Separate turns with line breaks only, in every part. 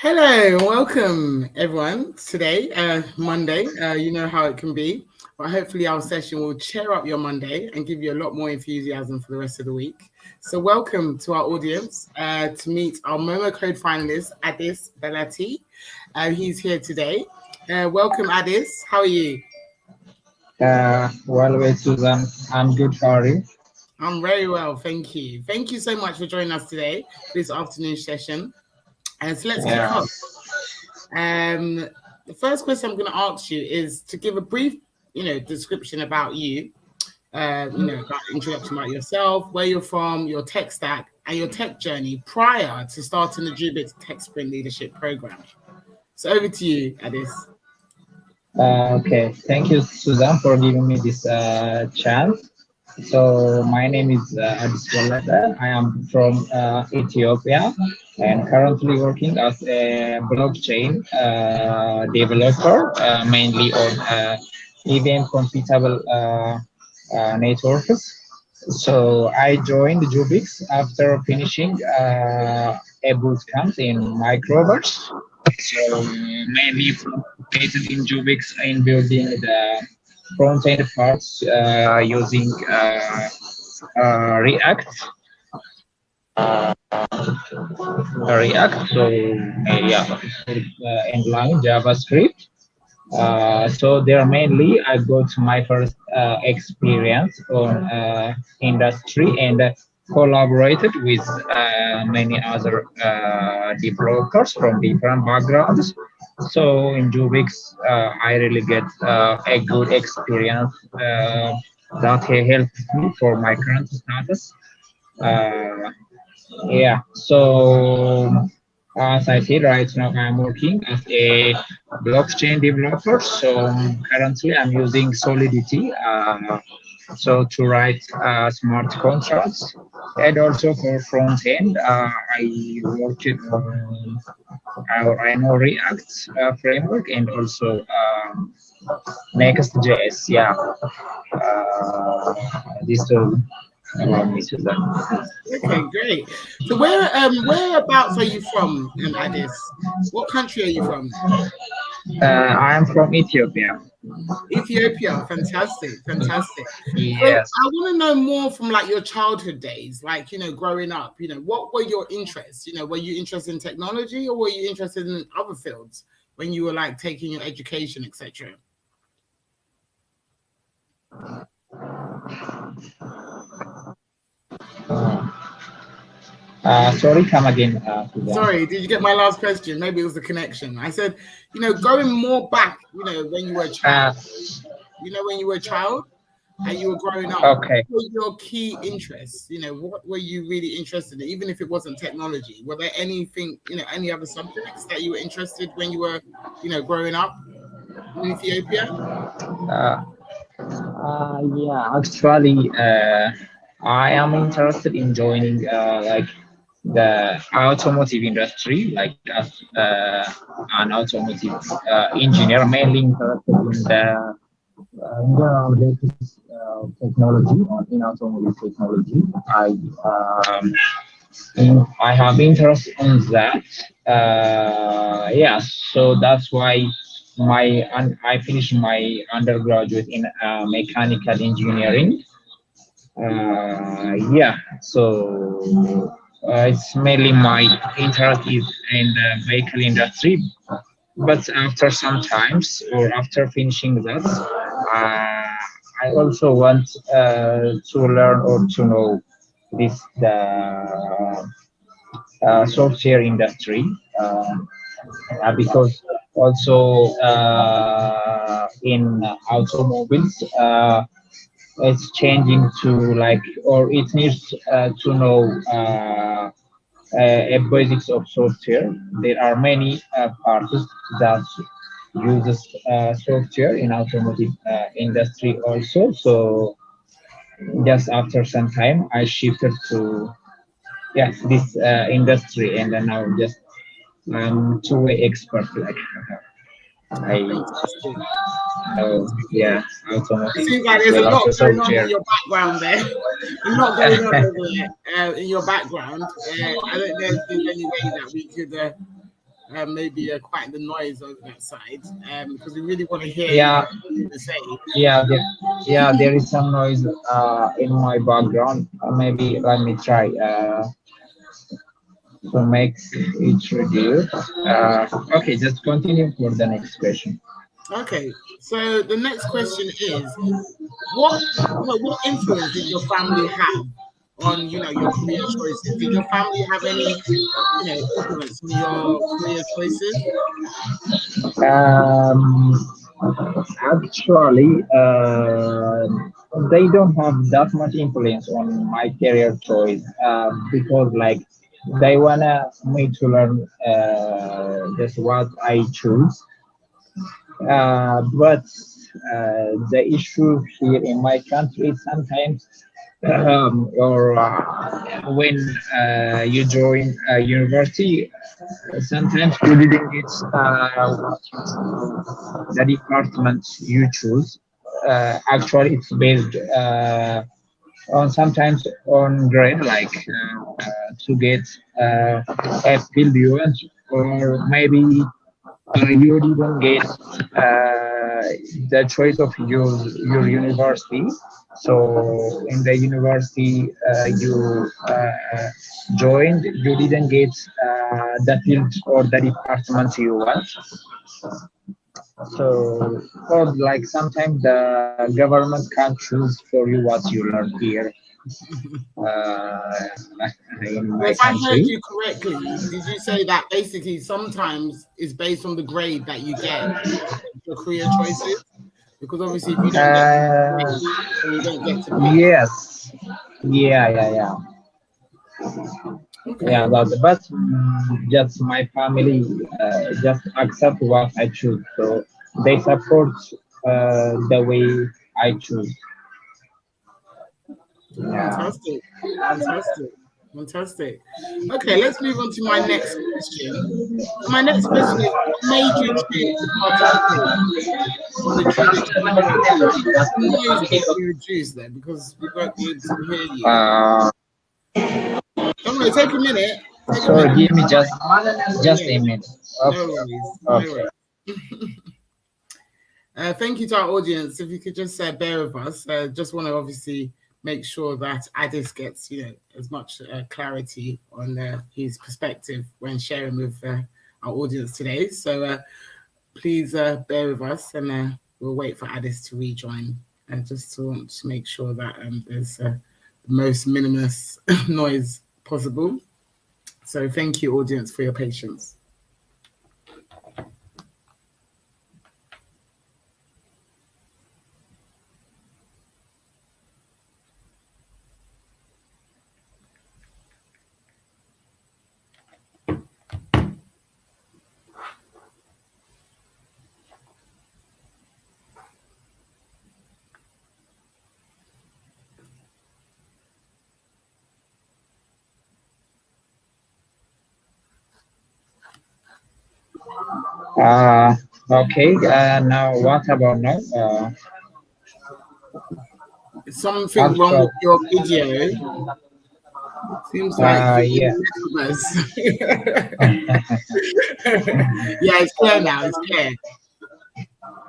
Hello, welcome everyone. Today, Monday, you know how it can be, but hopefully our session will cheer up your Monday and give you a lot more enthusiasm for the rest of the week. So, welcome to our audience to meet our Momo Code finalist, Addis Belete. He's here today. Welcome, Addis. How are you?
Wait, Susan. I'm good. How are you?
I'm very well, thank you. Thank you so much for joining us today for this afternoon session. And so let's kick
Yeah.
off. The first question I'm going to ask you is to give a brief, description about you. About introduction about yourself, where you're from, your tech stack, and your tech journey prior to starting the JUUBIX TechSprint Leadership Program. So over to you, Addis.
Okay. Thank you, Susan, for giving me this chance. So my name is Addis Belete. I am from Ethiopia and currently working as a blockchain developer, mainly on event computable networks. So I joined JUUBIX after finishing a bootcamp in microverse. So mainly located in JUUBIX in building the front-end parts using React. So yeah, inline JavaScript. So there mainly I got my first experience on industry and collaborated with many other developers from different backgrounds. So in JUUBIX, I really get a good experience that helped me for my current status. Uh, yeah, so as I said, right now I'm working as a blockchain developer. So currently I'm using Solidity to write smart contracts. And also for front end, I worked on I know React framework and also Next.js. Yeah, these two about me, Susan.
Okay, great. So whereabouts are you from, Addis? What country are you from?
I am from Ethiopia.
Ethiopia, fantastic, fantastic. So
Yes.
I want to know more from like your childhood days, like growing up. What were your interests? Were you interested in technology or were you interested in other fields when you were like taking your education, etc.?
Sorry, come again, Suzanne.
Sorry, did you get my last question? Maybe it was the connection. I said, going more back, when you were a child,
Uh,
when you were a child and you were growing up,
okay.
what were your key interests? What were you really interested in, even if it wasn't technology? Were there anything, any other subjects that you were interested when you were, growing up in Ethiopia?
Uh, yeah, actually, I am interested in joining like the automotive industry, like as an automotive engineer, mainly interested in the latest technology in automotive technology. I have interest in that. Yeah, so that's why I finished my undergraduate in mechanical engineering. Yeah, so it's mainly my interest is in the vehicle industry. But after some times or after finishing that, I also want to learn or to know the software industry because also in automobiles it's changing to like or it needs to know a basics of software. There are many parts that uses software in automotive industry also. So just after some time, I shifted to yes this industry, and then now just two-way expert. Like I
Fantastic.
know,
Fantastic.
yeah,
It
automotive
seems like
as
there's a
well as
lot
the
going on in
software.
your background there. A lot going on over there in your background. I don't know if there's any way that we could maybe quite the noise over that side, because we really want to hear
Yeah,
what you to say.
there is some noise in my background. Maybe let me try to make it reduce. Okay, just continue for the next question.
Okay, so the next question is, what influence did your family have on your career choices? Did your family have any influence on your career choices?
Um, Actually, they don't have that much influence on my career choice because, like, they wanna me to learn just what I choose. But the issue here in my country is sometimes, or when you join a university, sometimes you didn't get the department you choose. Actually, it's based on sometimes on grade, like to get a field you want, or maybe you didn't get the choice of your university. So in the university you joined, you didn't get the field or the department you want. So, or like sometimes the government can't choose for you what you learn here uh, in
So
my
if I heard
country.
you correctly, did you say that basically sometimes it's based on the grade that you get your career choices? Because obviously, if you don't get the
Uh,
grade, then you don't get to pick.
yes, yeah.
Okay,
Yeah, but just my family just accept what I choose, so they support the way I choose. Yeah.
fantastic, fantastic, fantastic. Okay, let's move on to my next question. So my next question is, what made you choose to participate on the JUUBIX GTLP? Just the noise needs to be reduced there because we won't be able to hear you.
Uh,
Don't worry, take a minute. Take a
so
minute.
give me just
Yeah,
a minute.
no
Okay.
worries, no
Okay.
worries. Thank you to our audience. If you could just bear with us, just want to obviously make sure that Addis gets as much clarity on his perspective when sharing with our audience today. So please bear with us, and we'll wait for Addis to rejoin. Just to want to make sure that there's the most minimalist noise possible. So thank you, audience, for your patience.
Uh, okay. Now what about now?
Is something wrong
Actual.
with your video? Seems like you're
Yeah.
in the metaverse. Yeah, it's clear now. It's clear.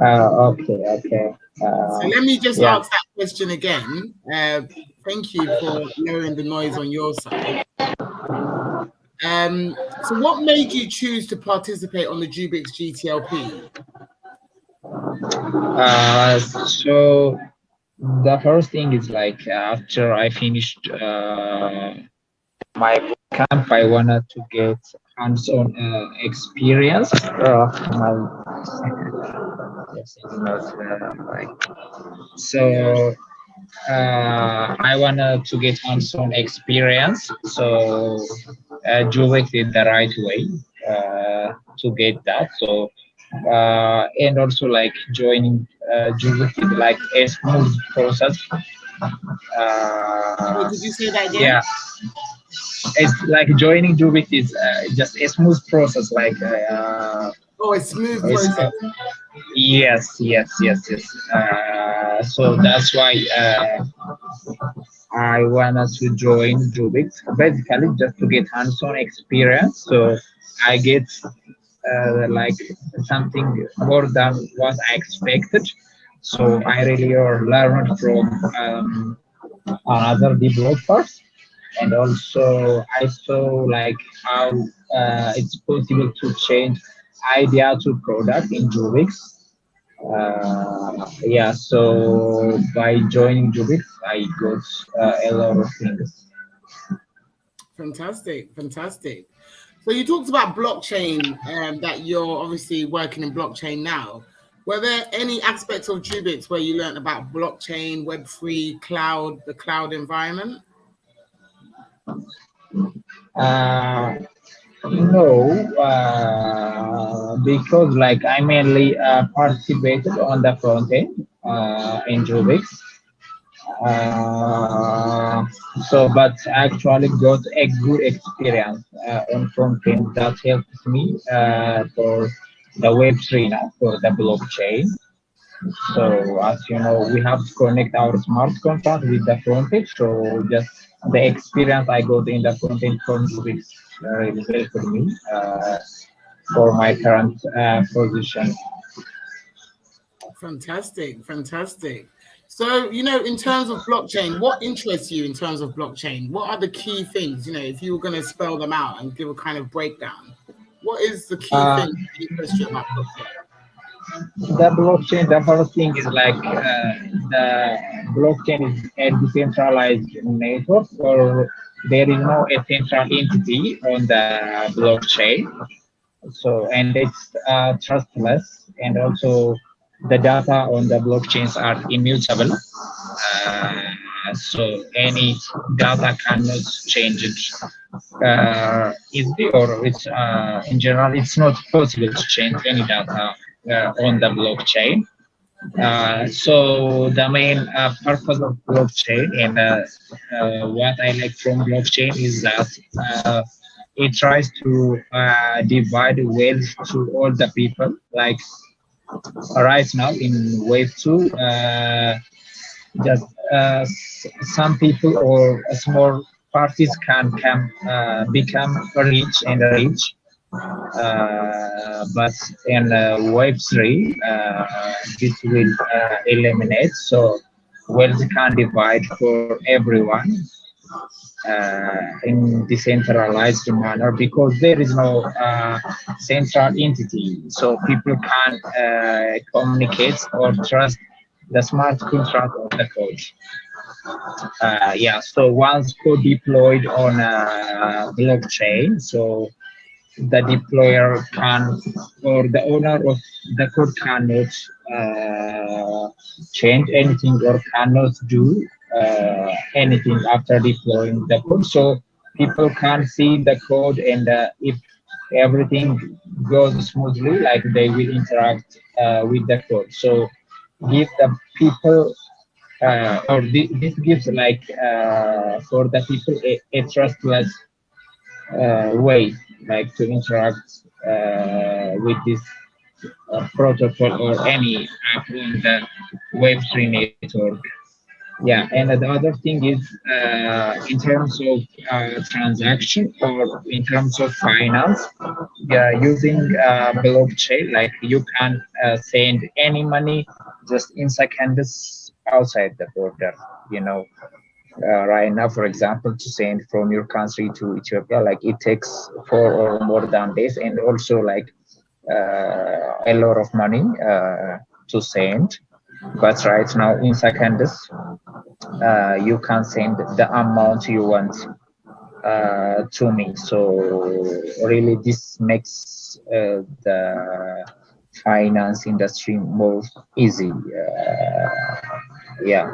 Okay.
So let me just
Yeah.
ask that question again. Thank you for lowering the noise on your side. So what made you choose to participate on the JUUBIX GTLP?
So the first thing is like after I finished my camp, I wanted to get hands-on experience. My yes, it's not like so. I wanted to get hands-on experience, so JUUBIX did the right way to get that. So and also like joining JUUBIX is like a smooth process.
Wait, could you say that again?
Yeah, it's like joining JUUBIX is just a smooth process. Like
Oh, a smooth
it's
process.
yes. So that's why I wanted to join JUUBIX basically just to get hands-on experience. So I get like something more than what I expected. So I really learned from another developers, and also I saw like how it's possible to change idea to product in JUUBIX. Yeah, so by joining JUUBIX, I got a lot of things.
Fantastic, fantastic. So you talked about blockchain, that you're obviously working in blockchain now. Were there any aspects of JUUBIX where you learned about blockchain, Web3, cloud, the cloud environment?
Uh, no, because like I mainly participated on the front end in JUUBIX. Uh, so, but actually got a good experience on front end that helps me for the Web3 now, for the blockchain. So as you know, we have to connect our smart contract with the front end. So just the experience I got in the front end from Rubik really helped me for my current position.
Fantastic, fantastic. So, in terms of blockchain, what interests you in terms of blockchain? What are the key things, if you were going to spell them out and give a kind of breakdown? What is the key
Uh,
thing that interests you about blockchain?
the blockchain, the first thing is like the blockchain is a decentralized network, or there is no a central entity on the blockchain. So, and it's trustless, and also the data on the blockchains are immutable. So any data cannot change it easily, or it's in general it's not possible to change any data on the blockchain. So the main purpose of blockchain, and what I like from blockchain is that it tries to divide wealth to all the people. Like right now in wave two, just some people or small parties can become rich and rich, but in wave three, this will eliminate. So wealth can divide for everyone in decentralized manner, because there is no central entity. So people can communicate or trust the smart contract of the code. Yeah, so once code deployed on a blockchain, so the deployer can, or the owner of the code cannot change anything or cannot do anything after deploying the code. So people can see the code, and if everything goes smoothly, like they will interact with the code. So give the people or this gives like for the people a trustless way, like to interact with this protocol or any app on the Web3 network. Yeah, and the other thing is in terms of transaction, or in terms of finance, yeah, using blockchain, like you can send any money just in seconds outside the border, you know. Right now, for example, to send from your country to Ethiopia, like it takes 4 or more days, and also like a lot of money to send. But right now, in seconds, you can send the amount you want to me. So really, this makes the finance industry more easy. Yeah,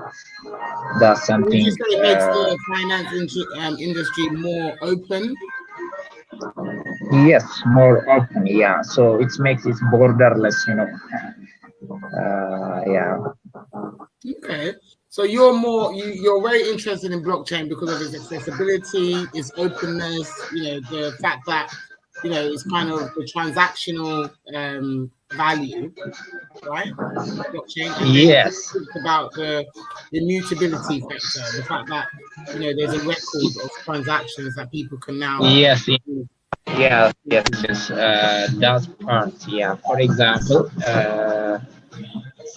that's
Would you
something.
say it makes the finance industry more open?
Yes, more open. Yeah, so it makes it borderless. Yeah.
Okay. So you're very interested in blockchain because of its accessibility, its openness, the fact that it's kind of the transactional value, right? Blockchain, and then you
Yes.
talked about the immutability factor, the fact that there's a record of transactions that people can now.
Yes. Yes. That part. Yeah. For example,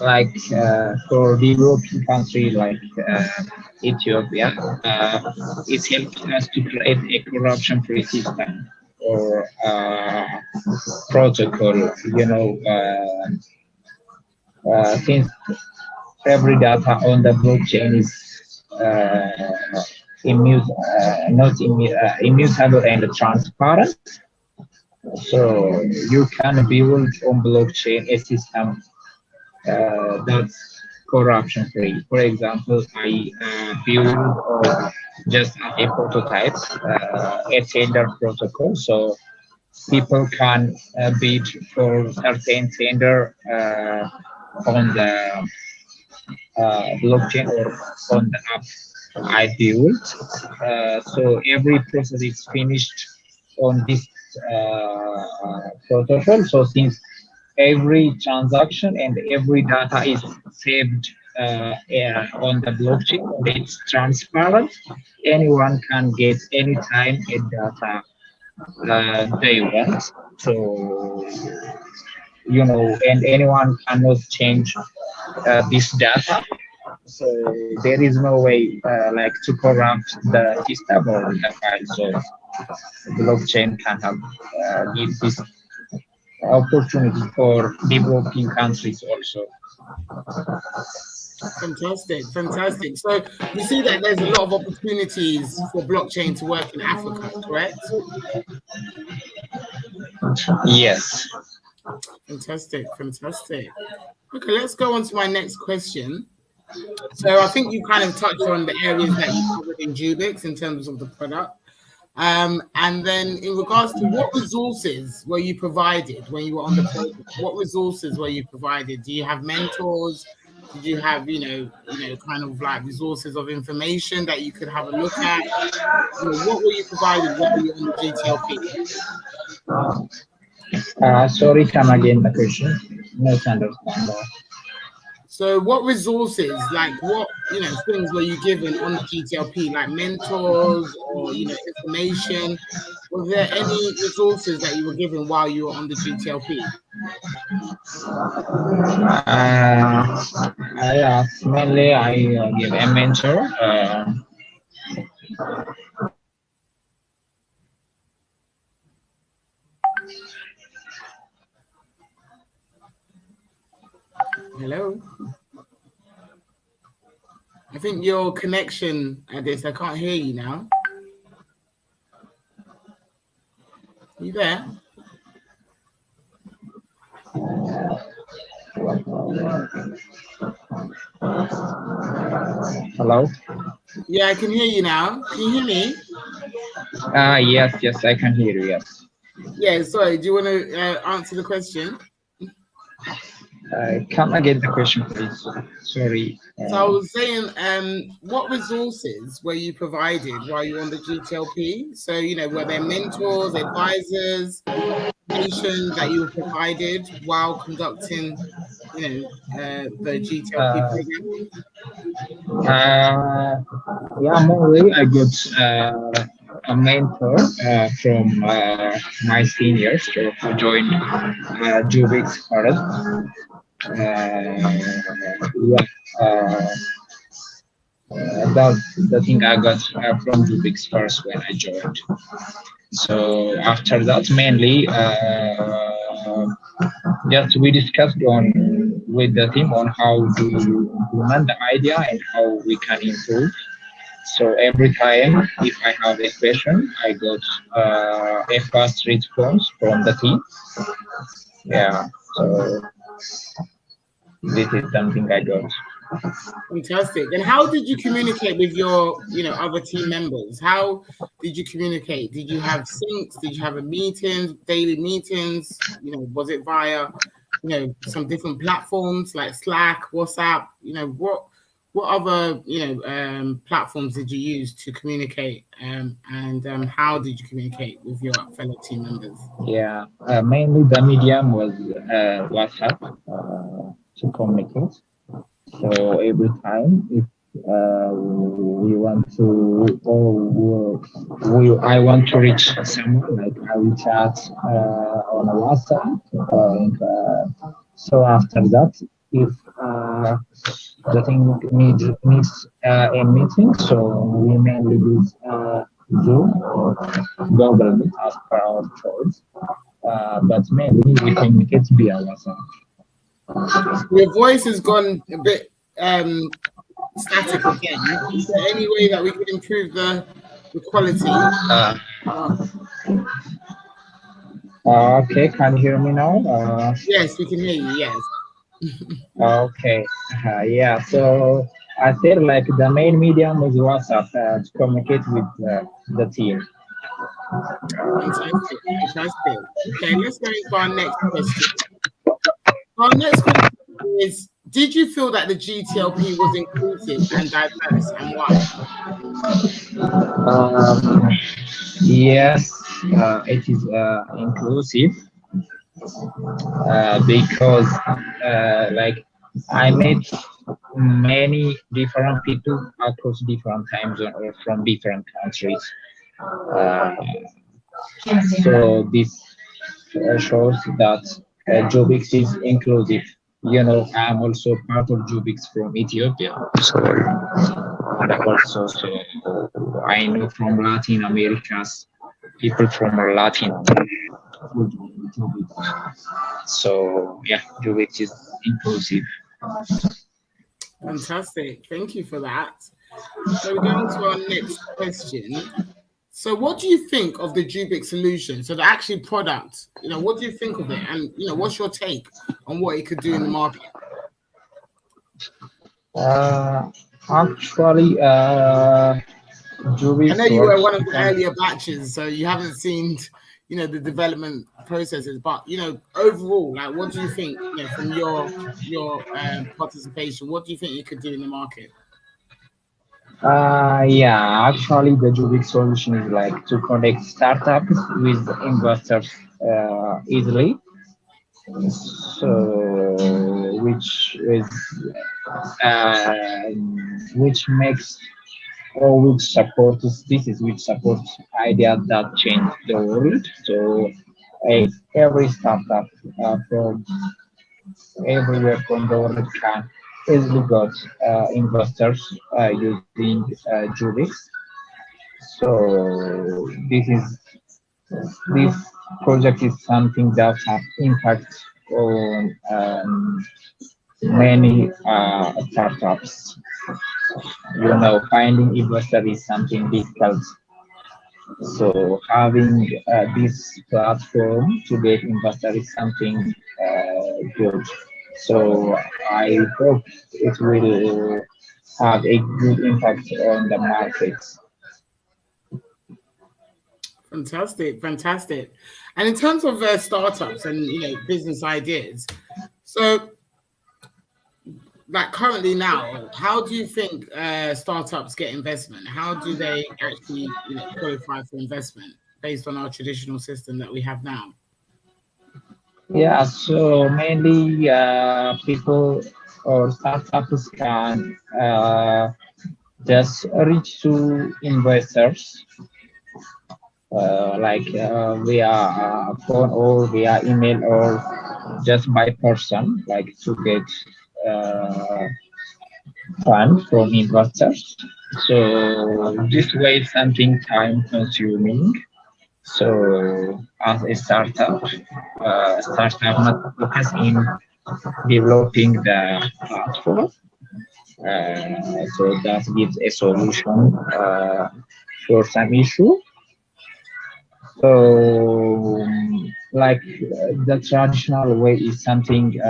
like for developing country like Ethiopia, it helps us to create a corruption-free system or protocol. You know, since every data on the blockchain is not immutable and transparent, so you can build on blockchain a system that's corruption free. For example, I build just a prototype, a tender protocol, so people can bid for certain tender on the blockchain or on the app I built. So every process is finished on this protocol. So since every transaction and every data is saved on the blockchain, it's transparent. Anyone can get anytime a data they want. So and anyone cannot change this data. So there is no way like to corrupt the system or the file. So blockchain can have give this opportunity for developing countries also.
Fantastic. So you see that there's a lot of opportunities for blockchain to work in Africa, correct?
Yes.
Fantastic. Okay, let's go on to my next question. So I think you kind of touched on the areas that you covered in JUUBIX in terms of the product. And then in regards to what resources were you provided when you were on the program? What resources were you provided? Do you have mentors? Did you have, kind of like resources of information that you could have a look at? What were you provided while you were on the GTLP?
Sorry, come again the question. Not understand.
So what resources, like what, things were you given on the GTLP, like mentors or, information? Was there any resources that you were given while you were on the GTLP?
Mainly I give a mentor.
Hello? I think your connection, Addis, I can't hear you now. You there?
Hello?
Yeah, I can hear you now. Can you hear me?
Yes, I can hear you, yes.
Yeah, sorry. Do you want to answer the question?
Come again the question, please. Sorry.
So I was saying, what resources were you provided while you were on the GTLP? So, were there mentors, advisors, information that you were provided while conducting, the GTLP program?
Yeah, mainly I got a mentor from my seniors who joined JUUBIX first. Yeah, that's the thing I got from JUUBIX first when I joined. So after that, mainly just we discussed on with the team on how to implement the idea and how we can improve. So every time if I have a question, I got a fast response from the team. Yeah, so this is something I got.
Fantastic. And how did you communicate with your, other team members? How did you communicate? Did you have syncs? Did you have a meetings, daily meetings? Was it via, some different platforms like Slack, WhatsApp? What other, platforms did you use to communicate? And how did you communicate with your fellow team members?
Yeah, mainly the medium was WhatsApp to communicate. So every time if we want to, or I want to reach someone, like I will chat on a WhatsApp, and so after that, if the thing needs a meeting, so we mainly use Zoom or Google Meet as per our choice, but mainly we communicate via WhatsApp.
Your voice has gone a bit static again. Is there any way that we could improve the quality?
Okay, can you hear me now?
Yes, we can hear you. Yes.
Okay, yeah. So I said like the main medium is WhatsApp to communicate with the team.
Fantastic. Fantastic. Okay, let's go into our next question. Our next question is: did you feel that the GTLP was inclusive and diverse, and why?
Um, yes, it is inclusive because like I met many different people across different time zones or from different countries. Uh, so this shows that JUUBIX is inclusive. You know, I'm also part of JUUBIX from Ethiopia. So, and also, so I know from Latin Americas, people from Latin America. So, yeah, JUUBIX is inclusive.
Fantastic. Thank you for that. So we're going to our next question. So what do you think of the JUUBIX solution? So the actual product, what do you think of it? And, what's your take on what it could do in the market?
Uh, actually,
I know
JUUBIX
you were
works
one of the earlier batches, so you haven't seen, the development processes. But overall, like, what do you think? From your participation, what do you think it could do in the market?
Yeah, actually, the JUUBIX solution is like to connect startups with investors easily. So, uh, which makes or which supports which supports ideas that change the world. So, every startup from everywhere from the world can easily got investors using JUUBIX. So this project is something that has impact on many startups. You know, finding investor is something difficult. So having this platform to get investor is something good. So I hope it will have a good impact on the markets.
Fantastic, fantastic. And in terms of startups and business ideas, so like currently now, how do you think startups get investment? How do they actually qualify for investment based on our traditional system that we have now?
Yeah, so mainly people or startups can just reach to investors like via phone or via email or just by person, like to get uh, fund from investors. So this way is something time consuming. So as a startup not focus in developing the platform. So that gives a solution for some issue. So, like the traditional way is something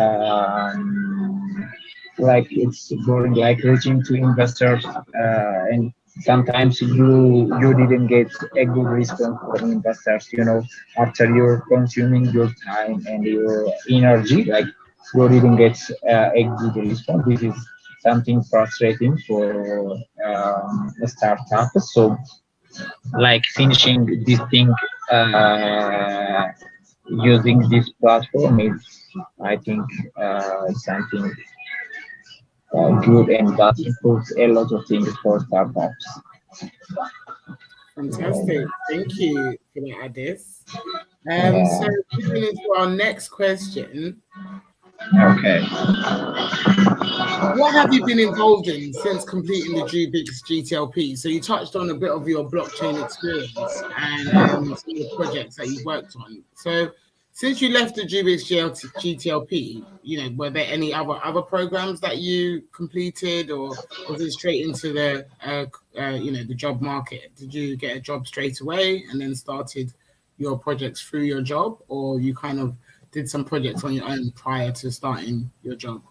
like it's boring, like reaching to investors, and sometimes you didn't get a good response from investors. You know, after you're consuming your time and your energy, like you didn't get a good response. This is something frustrating for a startup. So like finishing this thing uh, using this platform is I think something good, and that improves a lot of things for startups.
Fantastic. Thank you for that, Addis. So
Yeah.
moving into our next question,
Okay.
what have you been involved in since completing the JUUBIX GTLP? So you touched on a bit of your blockchain experience and some of the projects that you've worked on. So since you left the JUUBIX GTLP, were there any other programs that you completed, or was it straight into the job market? Did you get a job straight away and then started your projects through your job, or you kind of did some projects on your own prior to starting your job?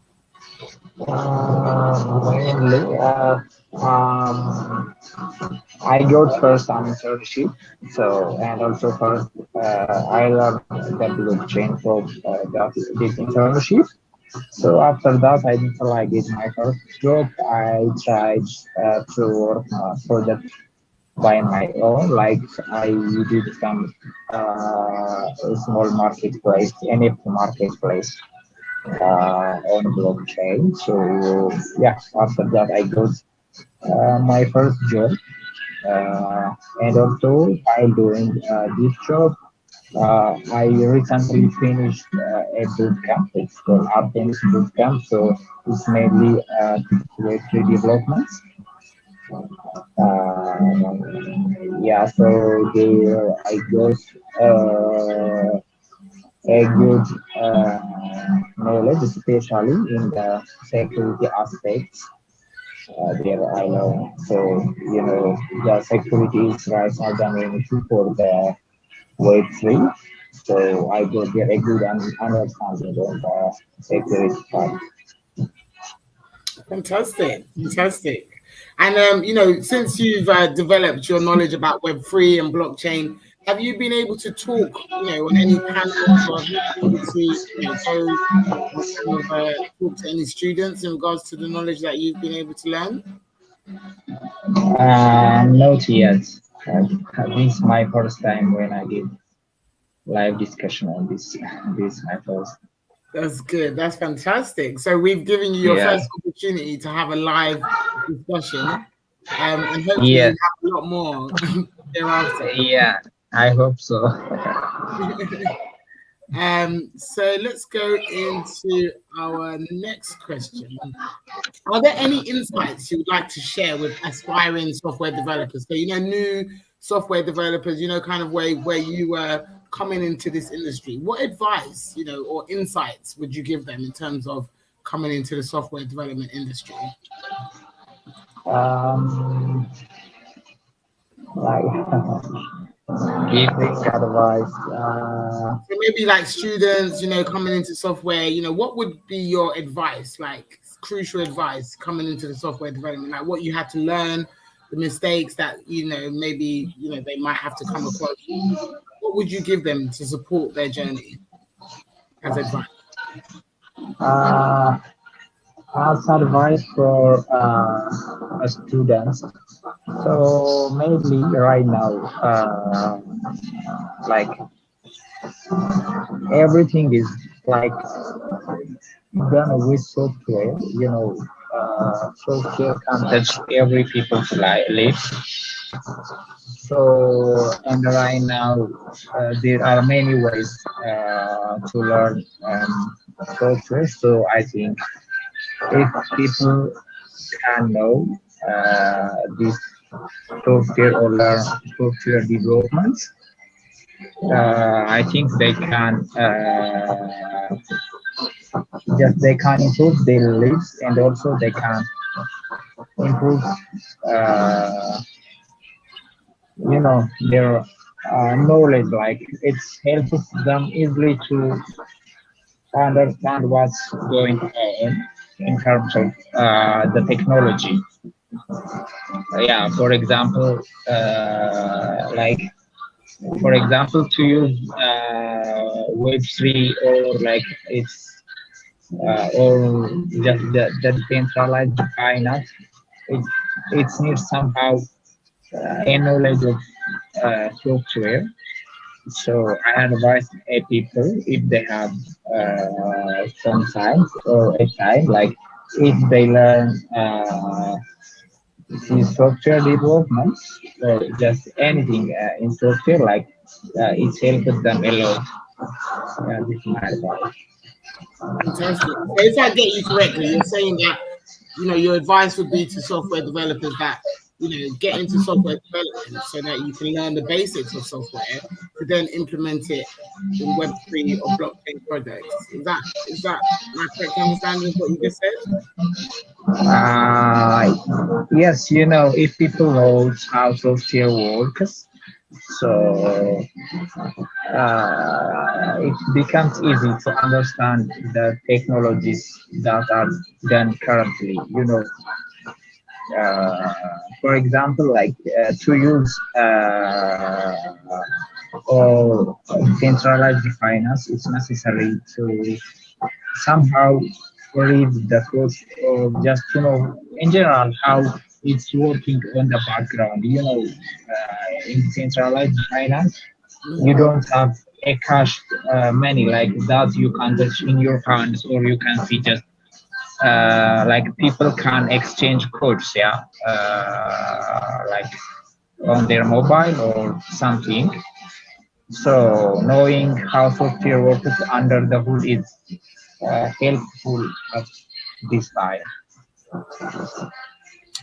Mainly, I got first an internship, so and also first I learned the blockchain from this internship. So after that, until I get my first job, I tried to work project by my own. Like I did some small marketplace, NFT marketplace on blockchain. So yeah, after that I got my first job, and also while doing this job, I recently finished a boot camp. It's called Artemis boot camp. So it's mainly web3 development. Yeah, so there I got uh, a good uh, knowledge, especially in the security aspects. There I know. So the security is right now the main issue for the Web3. So I got get a good understanding of the security part.
Fantastic, fantastic. And since you've developed your knowledge about Web3 and blockchain, have you been able to talk, on any panels, or have you been able to, go and kind of talk to any students in regards to the knowledge that you've been able to learn?
Not yet. This is my first time when I did live discussion on this. This is my first.
That's good. That's fantastic. So we've given you your
Yeah.
first opportunity to have a live discussion, and hopefully you
Yes.
have a lot more thereafter.
Yeah. I hope so.
So let's go into our next question. Are there any insights you would like to share with aspiring software developers? So, new software developers, kind of where you were coming into this industry. What advice, or insights would you give them in terms of coming into the software development industry?
Like giving advice.
So maybe like students, coming into software, what would be your advice, like crucial advice coming into the software development, like what you had to learn, the mistakes that, maybe, they might have to come across. What would you give them to support their journey as advice?
Uh, as advice for students. So mainly right now, like everything is like done with software. Software can touch every people's life. So and right now, there are many ways to learn software. So I think if people can know this software or learn software development, I think they can just they can improve their lives, and also they can improve uh, their knowledge. Like it helps them easily to understand what's going on in terms of the technology. Yeah, for example, like for example, to use Web3, or like it's or just the decentralized finance, it it needs somehow a knowledge of software. So I advise people, if they have some time or a time, like if they learn in software development or just anything in software, like it helps them a lot. This is my advice.
Fantastic. So if I get you correctly, you're saying that your advice would be to software developers that get into software development so that you can learn the basics of software to then implement it in Web3 or blockchain projects. Is that my correct understanding of what you just said?
Yes, if people know how software works, so it becomes easy to understand the technologies that are done currently. Uh, for example, like to use or centralized finance, it's necessary to somehow read the code or just to know in general how it's working on the background. In centralized finance, you don't have a cash money like that you can touch in your hands, or you can see just like people can exchange codes, yeah, like on their mobile or something. So knowing how software works under the hood is helpful at this time.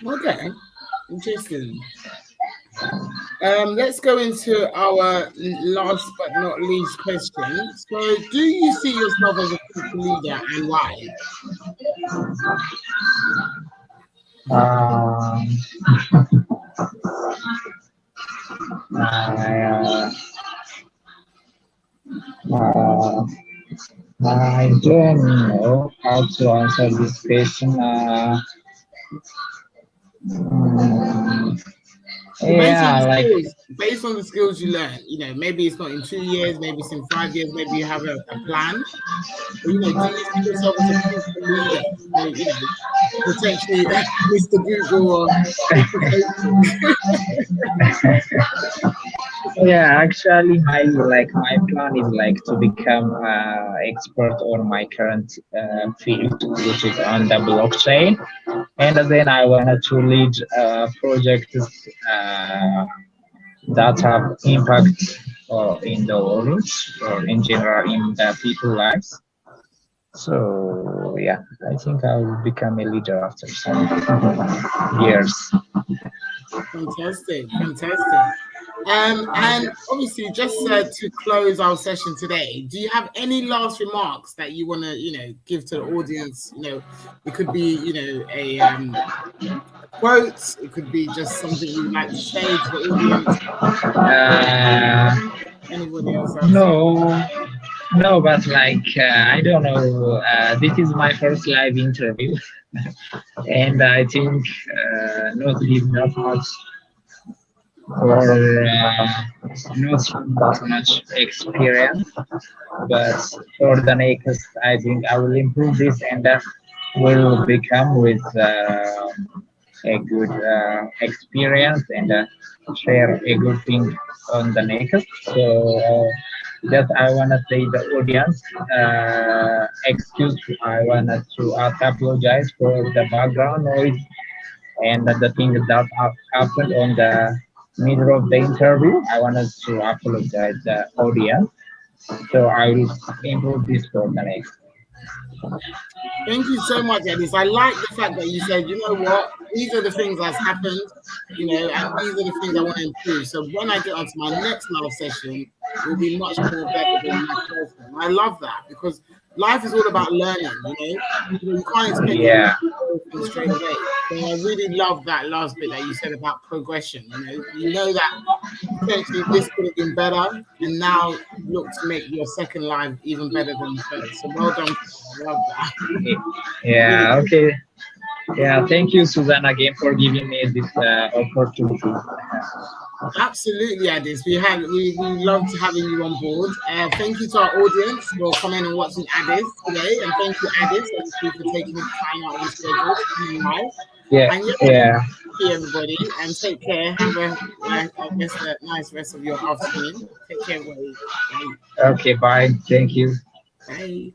Okay, interesting. Let's go into our last but not least question. So, do you see yourself as a future leader and why?
Um, I, uh, I don't know how to answer this question. Mm,
Well,
yeah, like
based on the skills you learn, maybe it's not in 2 years, maybe it's in 5 years, maybe you have a plan. But, do you see yourself as a future leader? So, potentially Mr. Google or Mr. Facebook.
yeah, actually, my plan is like to become expert on my current field, which is on the blockchain, and then I wanted to lead projects that have impact in the world or in general in the people lives. So yeah, I think I will become a leader after some years.
Fantastic, fantastic. And obviously, just to close our session today, do you have any last remarks that you want to, give to the audience? It could be, a quote. It could be just something you would like to say to the audience.
Uh,
Anybody else have something?
no, no, but like I don't know. This is my first live interview, and I think not give that much or not that much experience. But for the next, I think I will improve this and will become with a good experience and share a good thing on the next. So just I wanna say the audience, excuse, I wanna to apologize for the background noise and the things that have happened on the middle of the interview. I wanted to apologize the audience. So I will improve this for the next.
Thank you so much, Addis. I like the fact that you said, you know what, these are the things that's happened, and these are the things I want to improve. So when I get onto my next live session, it will be much more better than my first one. I love that because life is all about learning, you can't expect
Yeah.
everything straight away. So I really love that last bit that you said about progression. You know that potentially this could have been better, and now look to make your second live even better than the first. So well done. I love that. Really
Yeah. Okay. Yeah. Thank you, Susan, again for giving me this opportunity.
absolutely, Addis. We loved having you on board. Thank you to our audience for coming and watching Addis today, and thank you, Addis, obviously for taking time out of your schedule to come live.
Yeah.
And yeah,
Yeah.
thank you everybody, and take care. Have I guess a nice rest of your afternoon. Take care, everybody. Bye.
Okay. Bye. Thank you.
Bye.